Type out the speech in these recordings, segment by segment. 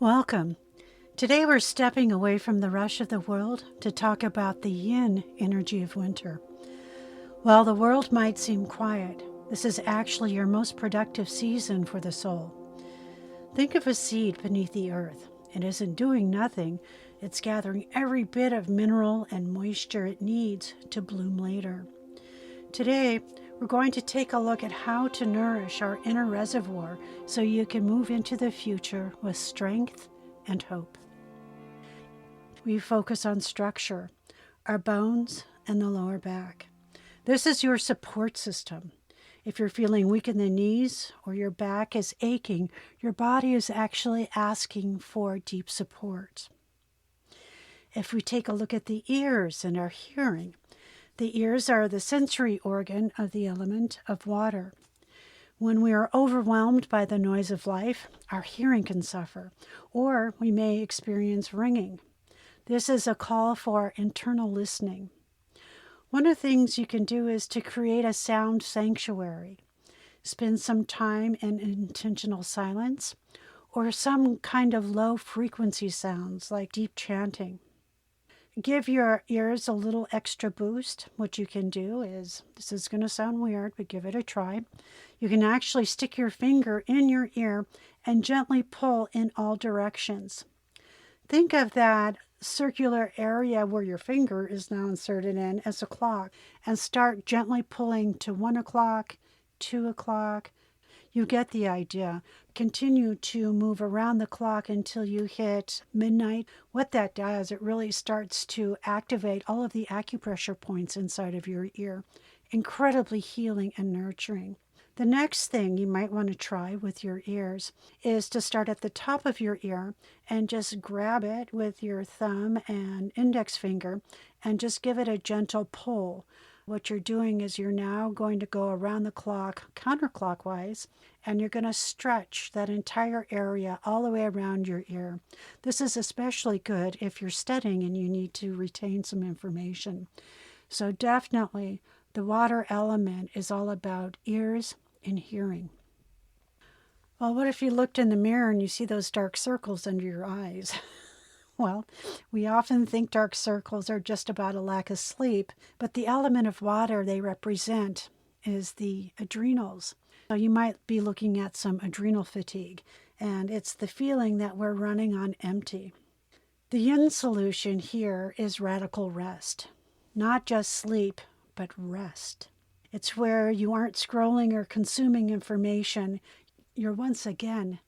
Welcome. Today we're stepping away from the rush of the world to talk about the yin energy of winter. While the world might seem quiet, this is actually your most productive season for the soul. Think of a seed beneath the earth. It isn't doing nothing, it's gathering every bit of mineral and moisture it needs to bloom later. Today, we're going to take a look at how to nourish our inner reservoir so you can move into the future with strength and hope. We focus on structure, our bones, and the lower back. This is your support system. If you're feeling weak in the knees or your back is aching, your body is actually asking for deep support. If we take a look at the ears and our hearing, the ears are the sensory organ of the element of water. When we are overwhelmed by the noise of life, our hearing can suffer, or we may experience ringing. This is a call for internal listening. One of the things you can do is to create a sound sanctuary. Spend some time in intentional silence, or some kind of low frequency sounds like deep chanting. Give your ears a little extra boost. What you can do is, this is going to sound weird, but give it a try. You can actually stick your finger in your ear and gently pull in all directions. Think of that circular area where your finger is now inserted in as a clock and start gently pulling to 1 o'clock, 2 o'clock. You get the idea. Continue to move around the clock until you hit midnight. What that does, it really starts to activate all of the acupressure points inside of your ear. Incredibly healing and nurturing. The next thing you might want to try with your ears is to start at the top of your ear and just grab it with your thumb and index finger and just give it a gentle pull. What you're doing is you're now going to go around the clock counterclockwise, and you're going to stretch that entire area all the way around your ear. This is especially good if you're studying and you need to retain some information. So definitely the water element is all about ears and hearing. Well, what if you looked in the mirror and you see those dark circles under your eyes? Well, we often think dark circles are just about a lack of sleep, but the element of water they represent is the adrenals. So you might be looking at some adrenal fatigue, and it's the feeling that we're running on empty. The yin solution here is radical rest. Not just sleep, but rest. It's where you aren't scrolling or consuming information. You're once again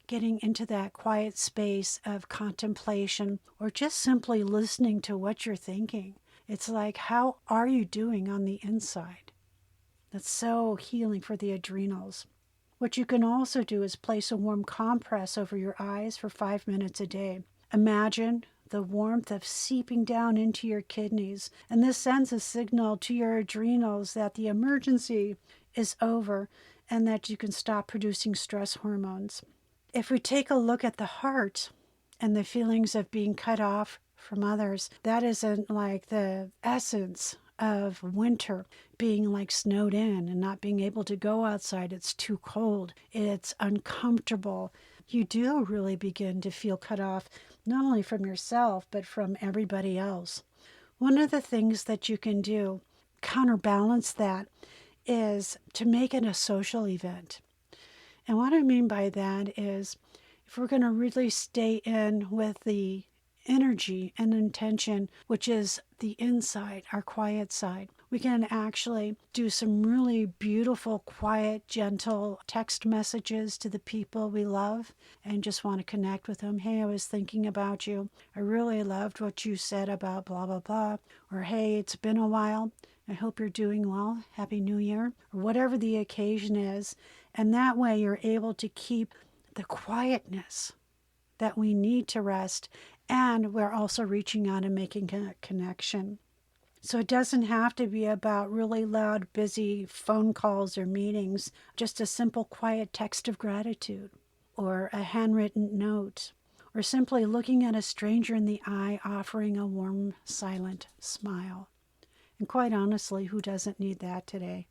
getting into that quiet space of contemplation or just simply listening to what you're thinking. It's like, how are you doing on the inside? That's so healing for the adrenals. What you can also do is place a warm compress over your eyes for 5 minutes a day. Imagine the warmth of seeping down into your kidneys, and this sends a signal to your adrenals that the emergency is over and that you can stop producing stress hormones. If we take a look at the heart and the feelings of being cut off from others, that isn't like the essence of winter, being like snowed in and not being able to go outside. It's too cold. It's uncomfortable. You do really begin to feel cut off, not only from yourself, but from everybody else. One of the things that you can do, counterbalance that, is to make it a social event. And what I mean by that is, if we're going to really stay in with the energy and intention, which is the inside, our quiet side, we can actually do some really beautiful, quiet, gentle text messages to the people we love and just want to connect with them. Hey, I was thinking about you. I really loved what you said about blah, blah, blah. Or, hey, it's been a while. I hope you're doing well. Happy New Year. Or whatever the occasion is. And that way you're able to keep the quietness that we need to rest. And we're also reaching out and making a connection. So it doesn't have to be about really loud, busy phone calls or meetings. Just a simple, quiet text of gratitude, or a handwritten note, or simply looking at a stranger in the eye, offering a warm, silent smile. And quite honestly, who doesn't need that today?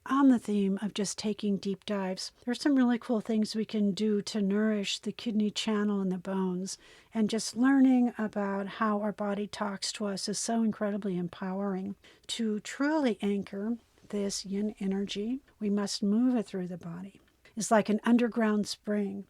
on the theme of just taking deep dives, there's some really cool things we can do to nourish the kidney channel and the bones. And just learning about how our body talks to us is so incredibly empowering. To truly anchor this yin energy, we must move it through the body. It's like an underground spring.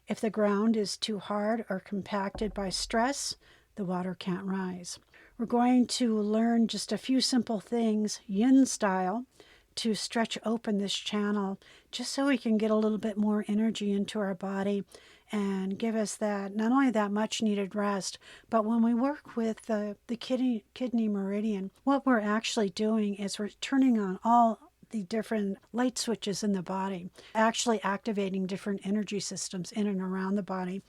If the ground is too hard or compacted by stress, the water can't rise. We're going to learn just a few simple things, yin style, to stretch open this channel just so we can get a little bit more energy into our body and give us that, not only that much needed rest, but when we work with the kidney meridian, what we're actually doing is we're turning on all the different light switches in the body, actually activating different energy systems in and around the body.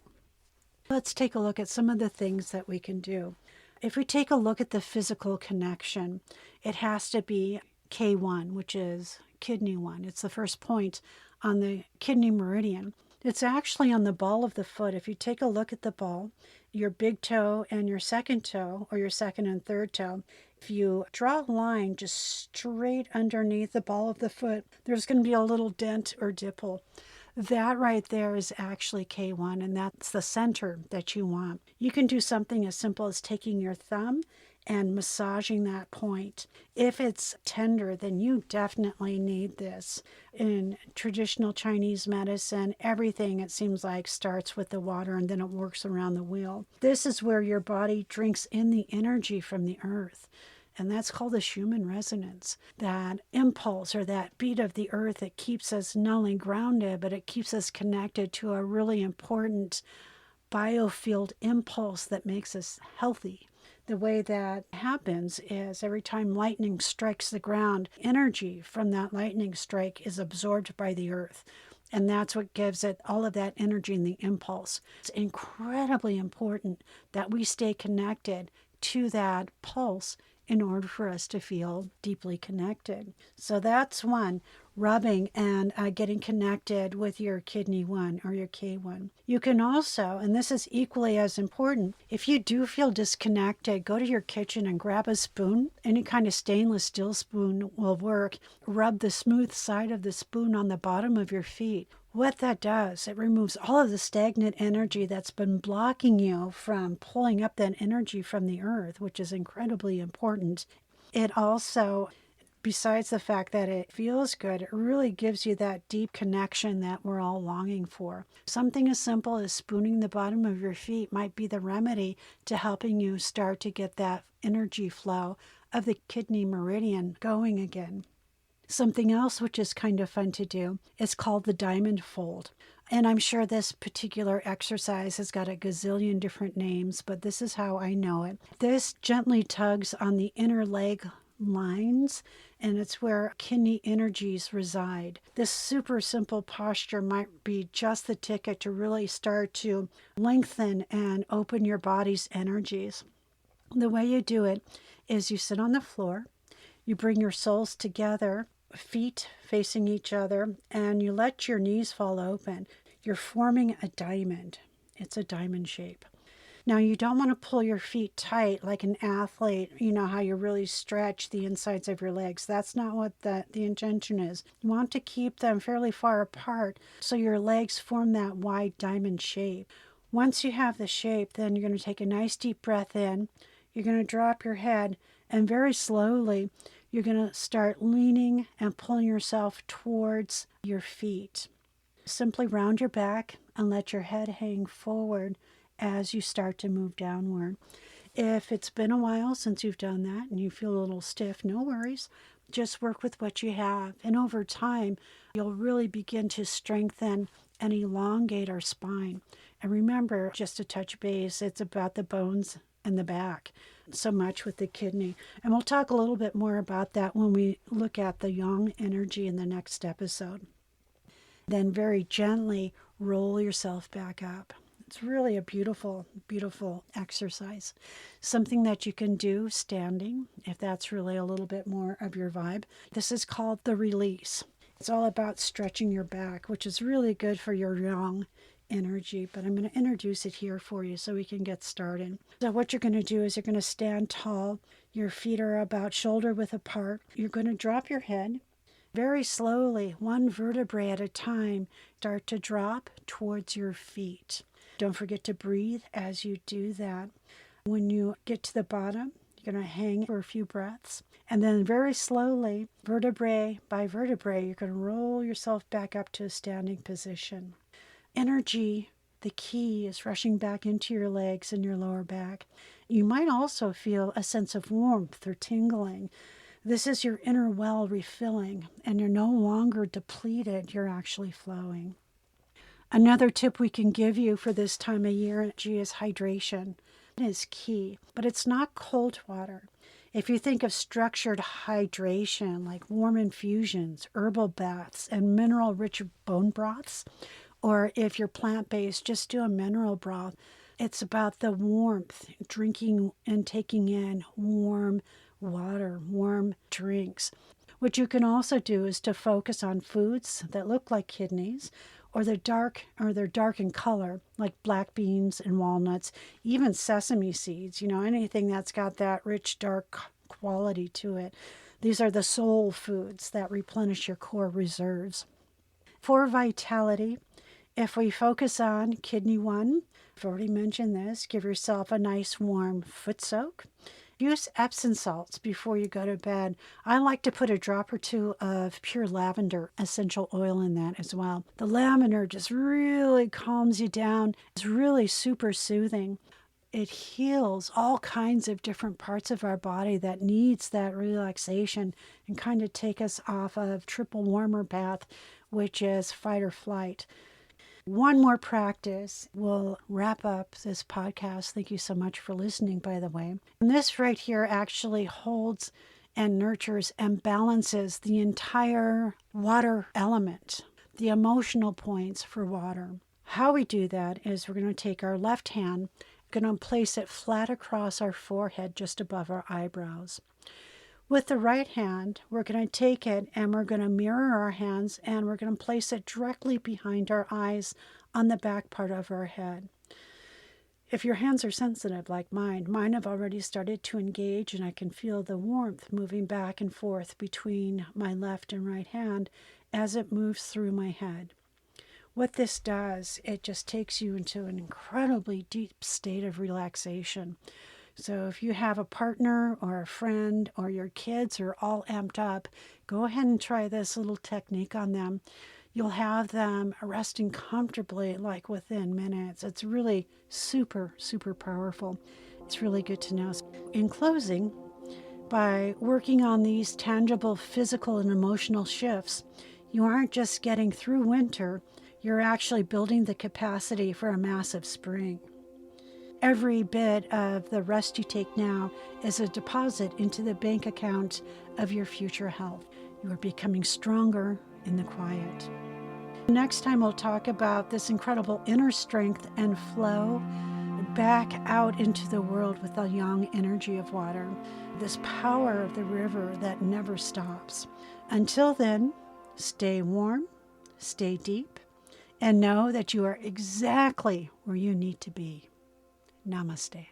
Let's take a look at some of the things that we can do. If we take a look at the physical connection, it has to be K1, which is kidney 1. It's the first point on the kidney meridian. It's actually on the ball of the foot. If you take a look at the ball, your big toe and your second toe, or your second and third toe, if you draw a line just straight underneath the ball of the foot, there's going to be a little dent or dimple. That right there is actually K1, and that's the center that you want. You can do something as simple as taking your thumb and massaging that point. If it's tender, then you definitely need this. In traditional Chinese medicine, everything, it seems like, starts with the water and then it works around the wheel. This is where your body drinks in the energy from the earth. And that's called the Schumann resonance, that impulse or that beat of the earth that keeps us not only grounded, but it keeps us connected to a really important biofield impulse that makes us healthy. The way that happens is every time lightning strikes the ground, energy from that lightning strike is absorbed by the earth. And that's what gives it all of that energy and the impulse. It's incredibly important that we stay connected to that pulse in order for us to feel deeply connected. So that's one, rubbing and getting connected with your kidney 1 or your K1. You can also, and this is equally as important, if you do feel disconnected, go to your kitchen and grab a spoon. Any kind of stainless steel spoon will work. Rub the smooth side of the spoon on the bottom of your feet. What that does, it removes all of the stagnant energy that's been blocking you from pulling up that energy from the earth, which is incredibly important. It also, besides the fact that it feels good, it really gives you that deep connection that we're all longing for. Something as simple as spooning the bottom of your feet might be the remedy to helping you start to get that energy flow of the kidney meridian going again. Something else which is kind of fun to do is called the diamond fold. And I'm sure this particular exercise has got a gazillion different names, but this is how I know it. This gently tugs on the inner leg lines, and it's where kidney energies reside. This super simple posture might be just the ticket to really start to lengthen and open your body's energies. The way you do it is you sit on the floor, you bring your soles together, feet facing each other, and you let your knees fall open. You're forming a diamond. It's a diamond shape. Now, you don't want to pull your feet tight like an athlete, you know, how you really stretch the insides of your legs. That's not what the intention is. You want to keep them fairly far apart so your legs form that wide diamond shape. Once you have the shape, then you're going to take a nice deep breath in. You're going to drop your head, and very slowly, you're going to start leaning and pulling yourself towards your feet. Simply round your back and let your head hang forward as you start to move downward. If it's been a while since you've done that and you feel a little stiff, no worries. Just work with what you have. And over time, you'll really begin to strengthen and elongate our spine. And remember, just to touch base, it's about the bones and the back so much with the kidney. And we'll talk a little bit more about that when we look at the yang energy in the next episode. Then very gently roll yourself back up. It's really a beautiful, beautiful exercise. Something that you can do standing, if that's really a little bit more of your vibe. This is called the release. It's all about stretching your back, which is really good for your yang energy, but I'm going to introduce it here for you so we can get started. So what you're going to do is you're going to stand tall. Your feet are about shoulder width apart. You're going to drop your head Very slowly, one vertebrae at a time, start to drop towards your feet. Don't forget to breathe as you do that. When you get to the bottom, you're going to hang for a few breaths. And then very slowly, vertebrae by vertebrae, you're going to roll yourself back up to a standing position. Energy, the key, is rushing back into your legs and your lower back. You might also feel a sense of warmth or tingling. This is your inner well refilling, and you're no longer depleted, you're actually flowing. Another tip we can give you for this time of year is hydration. It is key, but it's not cold water. If you think of structured hydration like warm infusions, herbal baths, and mineral-rich bone broths, or if you're plant-based, just do a mineral broth. It's about the warmth, drinking and taking in warm water, warm drinks. What you can also do is to focus on foods that look like kidneys, or they're dark in color, like black beans and walnuts, even sesame seeds, anything that's got that rich, dark quality to it. These are the soul foods that replenish your core reserves. For vitality, if we focus on kidney 1, I've already mentioned this, give yourself a nice warm foot soak. Use Epsom salts before you go to bed. I like to put a drop or two of pure lavender essential oil in that as well. The lavender just really calms you down. It's really super soothing. It heals all kinds of different parts of our body that needs that relaxation and kind of take us off of triple warmer path, which is fight or flight. One more practice will wrap up this podcast. Thank you so much for listening, by the way. And this right here actually holds and nurtures and balances the entire water element, the emotional points for water. How we do that is we're going to take our left hand, going to place it flat across our forehead just above our eyebrows. With the right hand, we're going to take it and we're going to mirror our hands and we're going to place it directly behind our eyes on the back part of our head. If your hands are sensitive like mine have already started to engage, and I can feel the warmth moving back and forth between my left and right hand as it moves through my head. What this does, it just takes you into an incredibly deep state of relaxation. So if you have a partner or a friend or your kids are all amped up, go ahead and try this little technique on them. You'll have them resting comfortably like within minutes. It's really super, super powerful. It's really good to know. In closing, by working on these tangible physical and emotional shifts, you aren't just getting through winter, you're actually building the capacity for a massive spring. Every bit of the rest you take now is a deposit into the bank account of your future health. You are becoming stronger in the quiet. Next time we'll talk about this incredible inner strength and flow back out into the world with the yang energy of water, this power of the river that never stops. Until then, stay warm, stay deep, and know that you are exactly where you need to be. Namaste.